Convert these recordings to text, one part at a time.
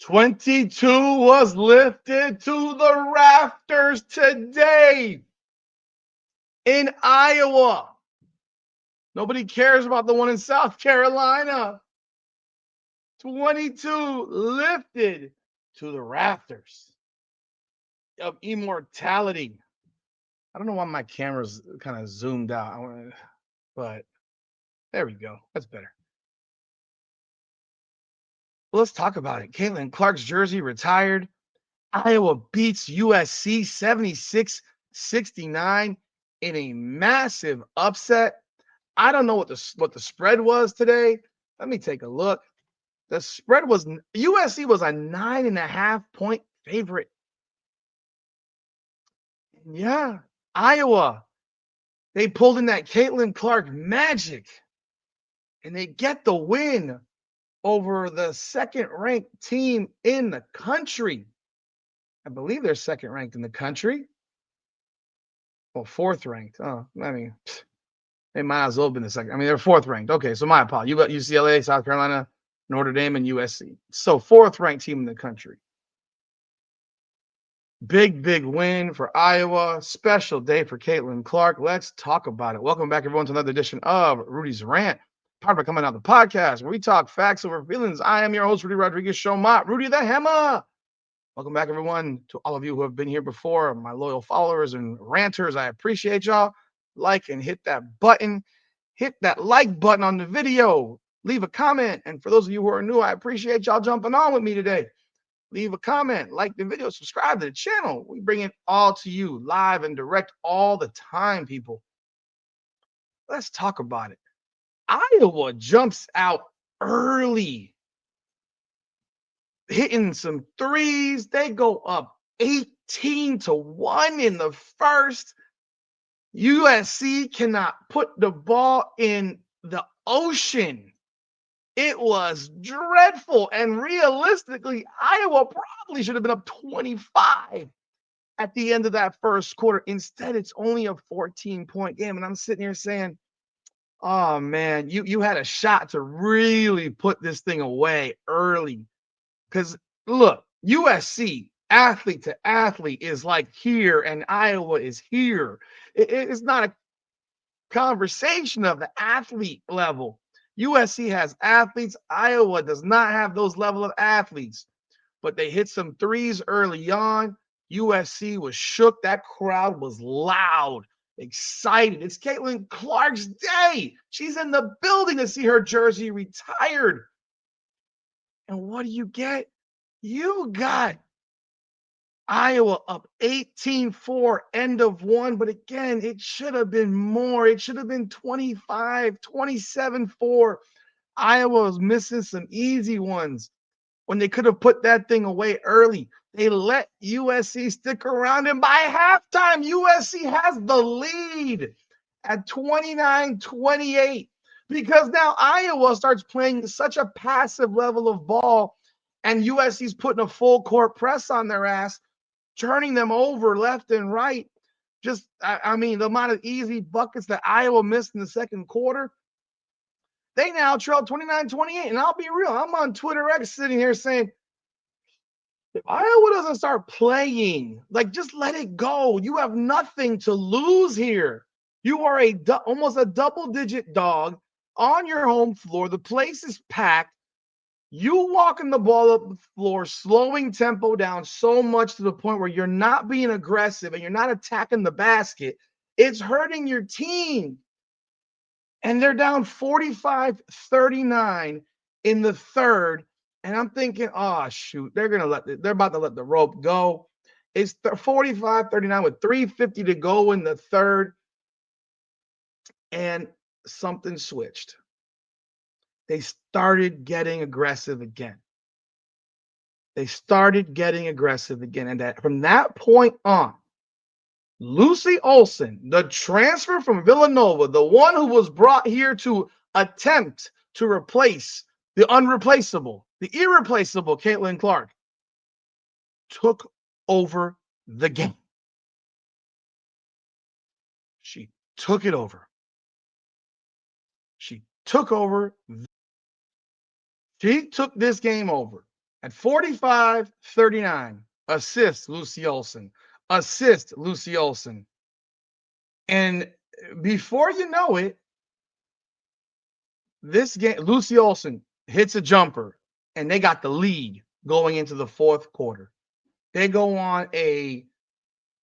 22 was lifted to the rafters today in Iowa. Nobody cares about the one in South Carolina. 22 lifted to the rafters of immortality. I don't know why my camera's kind of zoomed out, but there we go. That's better. Well, let's talk about it. Caitlin Clark's jersey retired. Iowa beats USC 76-69 in a massive upset. I don't know what the spread was today. Let me take a look. The spread was USC was a 9.5 point favorite. Yeah, Iowa. They pulled in that Caitlin Clark magic, and they get the win over the second-ranked team in the country. I believe they're second-ranked in the country. Well, fourth-ranked. Oh, I mean, they might as well have been the second. I mean, they're fourth-ranked. Okay, so my apologies. You got UCLA, South Carolina, Notre Dame, and USC. So fourth-ranked team in the country. Big win for Iowa. Special day for Caitlin Clark. Let's talk about it. Welcome back, everyone, to another edition of Rudy's Rant. Part of Coming Out the Podcast, where we talk facts over feelings. I am your host, Rudy Rodriguez Showmont, Rudy the Hammer. Welcome back, everyone, to all of you who have been here before, my loyal followers and ranters. I appreciate y'all. Like and hit that button. Hit that like button on the video. Leave a comment. And for those of you who are new, I appreciate y'all jumping on with me today. Leave a comment, like the video, subscribe to the channel. We bring it all to you live and direct all the time, people. Let's talk about it. Iowa jumps out early, hitting some threes. They go up 18-1 in the first. USC cannot put the ball in the ocean. It was dreadful. And realistically, Iowa probably should have been up 25 at the end of that first quarter. Instead, it's only a 14-point game. And I'm sitting here saying, oh, man, you had a shot to really put this thing away early. Because, look, USC, athlete to athlete, is like here, and Iowa is here. It's not a conversation of the athlete level. USC has athletes. Iowa does not have those level of athletes. But they hit some threes early on. USC was shook. That crowd was loud, excited. It's Caitlin Clark's day. She's in the building to see her jersey retired. And what do you get? You got Iowa up 18-4, end of one. But again, it should have been more. It should have been 25, 27-4. Iowa was missing some easy ones when they could have put that thing away early. They let USC stick around, and by halftime, USC has the lead at 29-28 because now Iowa starts playing such a passive level of ball, and USC's putting a full court press on their ass, turning them over left and right. Just, I mean, the amount of easy buckets that Iowa missed in the second quarter, they now trail 29-28. And I'll be real, I'm on Twitter X sitting here saying, if Iowa doesn't start playing, like, just let it go. You have nothing to lose here. You are almost a double-digit dog on your home floor. The place is packed. You walking the ball up the floor, slowing tempo down so much to the point where you're not being aggressive and you're not attacking the basket. It's hurting your team. And they're down 45-39 in the third. And I'm thinking, oh, shoot, they're about to let the rope go. It's 45-39 with 3:50 to go in the third. And something switched. They started getting aggressive again. And from that point on, Lucy Olsen, the transfer from Villanova, the one who was brought here to attempt to replace the unreplaceable, the irreplaceable Caitlin Clark, took over the game. She took it over. She took this game over. At 45-39, assist Lucy Olsen. Assist Lucy Olsen. And before you know it, this game, Lucy Olsen hits a jumper, and they got the lead going into the fourth quarter. They go on a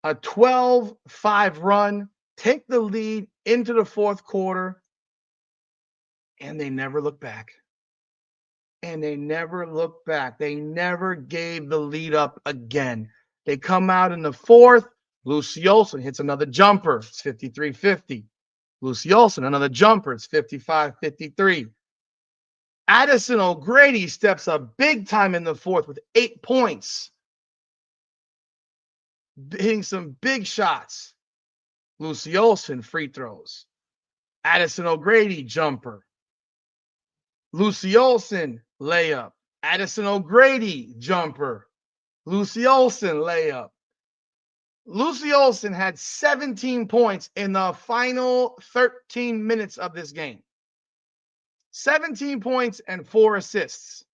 12-5 run, take the lead into the fourth quarter, and they never look back. And they never looked back. They never gave the lead up again. They come out in the fourth. Lucy Olsen hits another jumper. It's 53-50. Lucy Olsen, another jumper. It's 55-53. Addison O'Grady steps up big time in the fourth with 8 points, hitting some big shots. Lucy Olsen, free throws. Addison O'Grady, jumper. Lucy Olsen, layup. Addison O'Grady, jumper. Lucy Olsen, layup. Lucy Olsen had 17 points in the final 13 minutes of this game. 17 points and 4 assists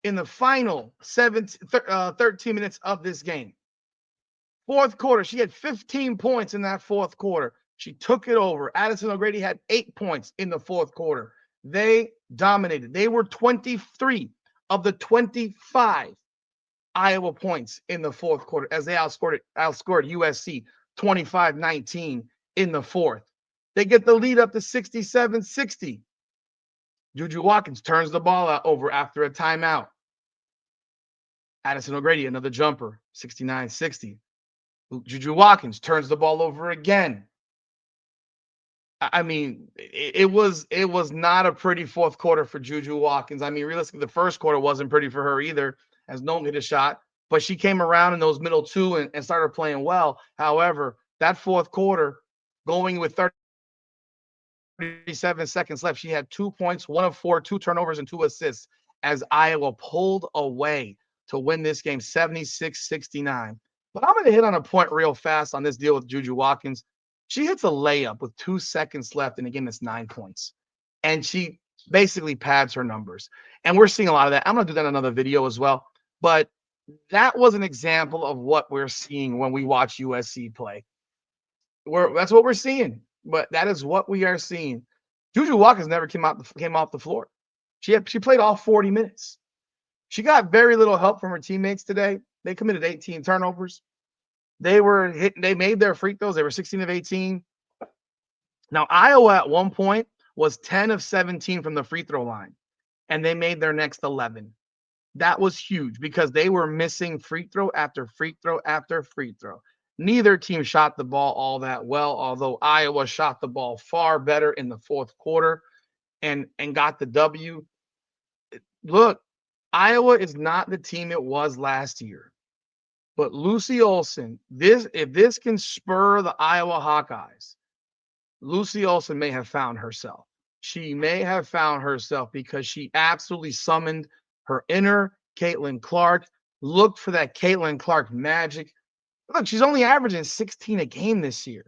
in the final 13 minutes of this game. Fourth quarter, she had 15 points in that fourth quarter. She took it over. Addison O'Grady had 8 points in the fourth quarter. They dominated. They were 23 of the 25 Iowa points in the fourth quarter as they outscored USC 25-19 in the fourth. They get the lead up to 67-60. Juju Watkins turns the ball over after a timeout. Addison O'Grady, another jumper, 69-60. Juju Watkins turns the ball over again. I mean, it was not a pretty fourth quarter for Juju Watkins. I mean, realistically, the first quarter wasn't pretty for her either, as no one hit a shot. But she came around in those middle two and started playing well. However, that fourth quarter, going with 37 seconds left, she had 2 points, 1 of 4, 2 turnovers, and 2 assists as Iowa pulled away to win this game 76-69. But I'm going to hit on a point real fast on this deal with Juju Watkins. She hits a layup with 2 seconds left in a game that's 9 points. And she basically pads her numbers. And we're seeing a lot of that. I'm going to do that in another video as well. But that was an example of what we're seeing when we watch USC play. That's what we're seeing. But that is what we are seeing. Juju Watkins never came off the floor. She played all 40 minutes. She got very little help from her teammates today. They committed 18 turnovers. They made their free throws. They were 16 of 18. Now, Iowa at one point was 10 of 17 from the free throw line, and they made their next 11. That was huge because they were missing free throw after free throw after free throw. Neither team shot the ball all that well, although Iowa shot the ball far better in the fourth quarter and got the W. Look, Iowa is not the team it was last year. But Lucy Olsen, if this can spur the Iowa Hawkeyes, Lucy Olsen may have found herself. She may have found herself because she absolutely summoned her inner Caitlin Clark, looked for that Caitlin Clark magic. Look, she's only averaging 16 a game this year,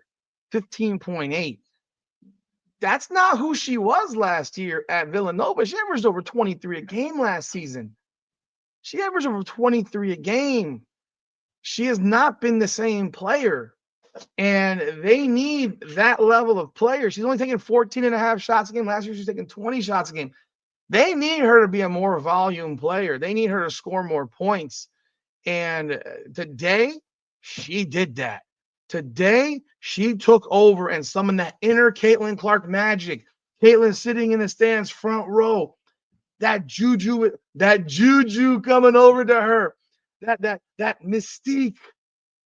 15.8. That's not who she was last year at Villanova. She averaged over 23 a game last season. She averaged over 23 a game. She has not been the same player, and they need that level of player. She's only taking 14 and a half shots a game. Last year, she's taking 20 shots a game. They need her to be a more volume player. They need her to score more points. And today, she did that. Today, she took over and summoned that inner Caitlin Clark magic. Caitlin sitting in the stands front row. That juju coming over to her. That mystique,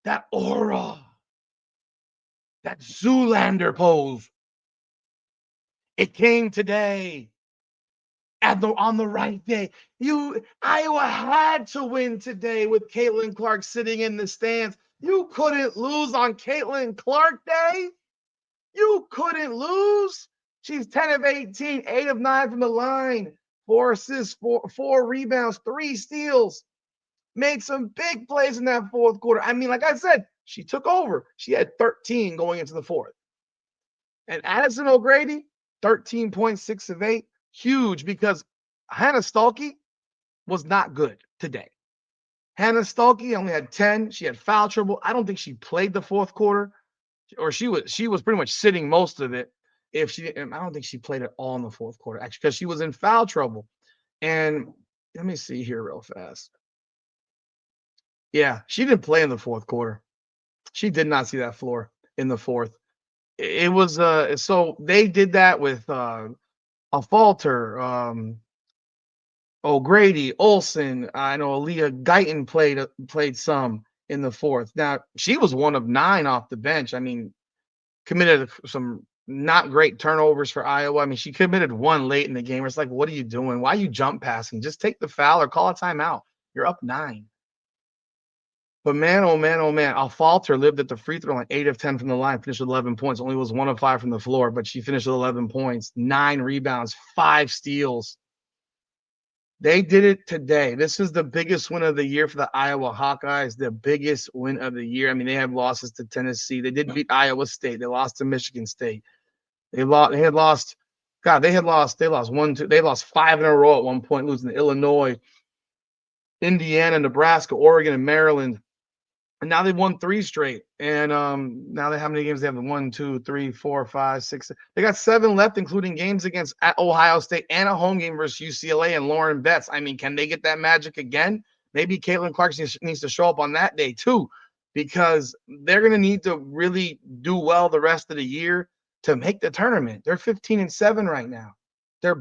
that aura, that Zoolander pose. It came today. On the right day. Iowa had to win today with Caitlin Clark sitting in the stands. You couldn't lose on Caitlin Clark Day. You couldn't lose. She's 10 of 18, 8 of 9 from the line, 4 assists, 4 rebounds, 3 steals. Made some big plays in that fourth quarter. I mean, like I said, she took over. She had 13 going into the fourth. And Addison O'Grady, 13.6 of 8. Huge because Hannah Stuelke, was not good today. Hannah Stuelke only had 10. She had foul trouble. I don't think she played the fourth quarter, or she was pretty much sitting most of it. I don't think she played at all in the fourth quarter, actually, because she was in foul trouble. And let me see here real fast. Yeah, she didn't play in the fourth quarter. She did not see that floor in the fourth. It was so they did that with a Falter, O'Grady, Olsen. I know Aaliyah Guyton played some in the fourth. Now she was 1 of 9 off the bench. I mean, committed some not great turnovers for Iowa. I mean, she committed 1 late in the game. It's like, what are you doing? Why are you jump passing? Just take the foul or call a timeout. You're up 9. But man, oh man, oh man, Falter lived at the free throw line, 8 of 10 from the line, finished with 11 points. Only was 1 of 5 from the floor, but she finished with 11 points, 9 rebounds, 5 steals. They did it today. This is the biggest win of the year for the Iowa Hawkeyes, the biggest win of the year. I mean, they have losses to Tennessee. They did beat Iowa State. They lost to Michigan State. They lost 1, 2. They lost 5 in a row at one point, losing to Illinois, Indiana, Nebraska, Oregon, and Maryland. And now they've won 3 straight. And now how many games they have? 1, 2, 3, 4, 5, 6. They got 7 left, including games against at Ohio State and a home game versus UCLA and Lauren Betts. I mean, can they get that magic again? Maybe Caitlin Clark needs to show up on that day too, because they're going to need to really do well the rest of the year to make the tournament. They're 15-7 right now. They're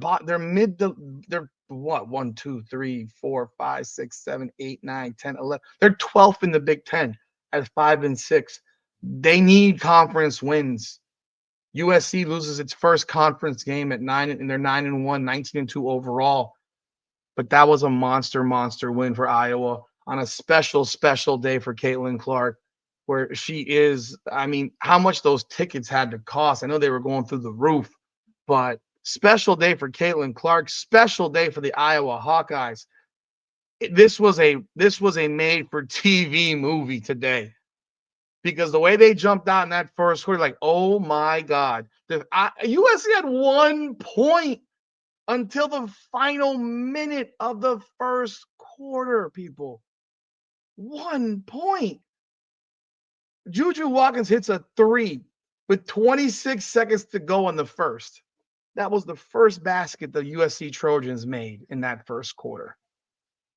what? 1, 2, 3, 4, 5, 6, 7, 8, 9, 10, 11. They're 12th in the Big Ten at 5-6. They need conference wins. USC loses its first conference game at 9, and they're 9-1, 19-2 overall. But that was a monster win for Iowa on a special day for Caitlin Clark, where she is. I mean, how much those tickets had to cost. I know they were going through the roof, but special day for Caitlin Clark, special day for the Iowa Hawkeyes. This was a made for TV movie today, because the way they jumped out in that first quarter, like, oh my God, USC had 1 point until the final minute of the first quarter. People, 1 point. Juju Watkins hits a 3 with 26 seconds to go in the first. That was the first basket the USC Trojans made in that first quarter.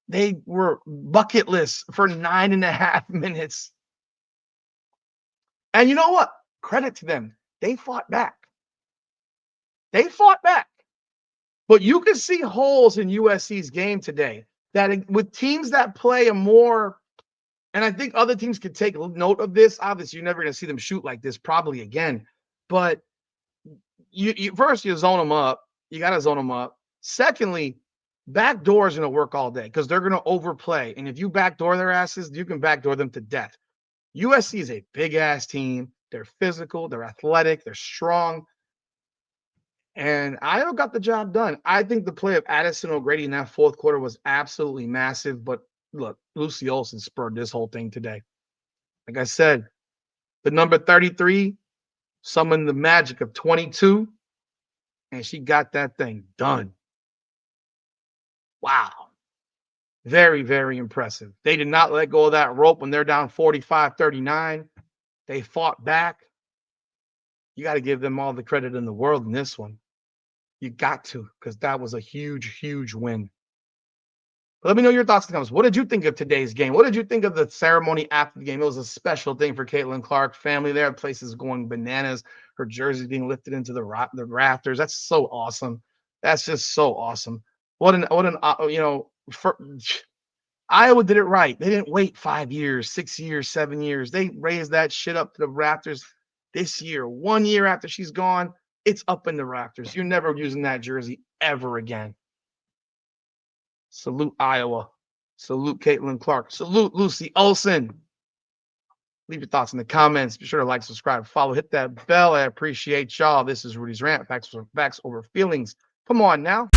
They were bucketless for 9.5 minutes. And you know what? Credit to them. They fought back. But you can see holes in USC's game today that with teams that play a more, and I think other teams could take note of this. Obviously, you're never going to see them shoot like this probably again. But first, you zone them up. You got to zone them up. Secondly, backdoor is going to work all day because they're going to overplay. And if you backdoor their asses, you can backdoor them to death. USC is a big-ass team. They're physical. They're athletic. They're strong. And Iowa got the job done. I think the play of Addison O'Grady in that fourth quarter was absolutely massive. But look, Lucy Olsen spurred this whole thing today. Like I said, the number 33 summoned the magic of 22, and she got that thing done. Wow. Very, very impressive. They did not let go of that rope when they're down 45-39. They fought back. You got to give them all the credit in the world in this one. You got to, because that was a huge, huge win. But let me know your thoughts in the comments. What did you think of today's game? What did you think of the ceremony after the game? It was a special thing for Caitlin Clark. Family there, places going bananas. Her jersey being lifted into the rafters. That's so awesome. That's just so awesome. Iowa did it right. They didn't wait 5 years, 6 years, 7 years. They raised that shit up to the rafters this year. 1 year after she's gone, it's up in the rafters. You're never using that jersey ever again. Salute Iowa. Salute Caitlin Clark. Salute Lucy Olsen. Leave your thoughts in the comments. Be sure to like, subscribe, follow, hit that bell. I appreciate y'all. This is Rudy's Rant. Facts over feelings. Come on now.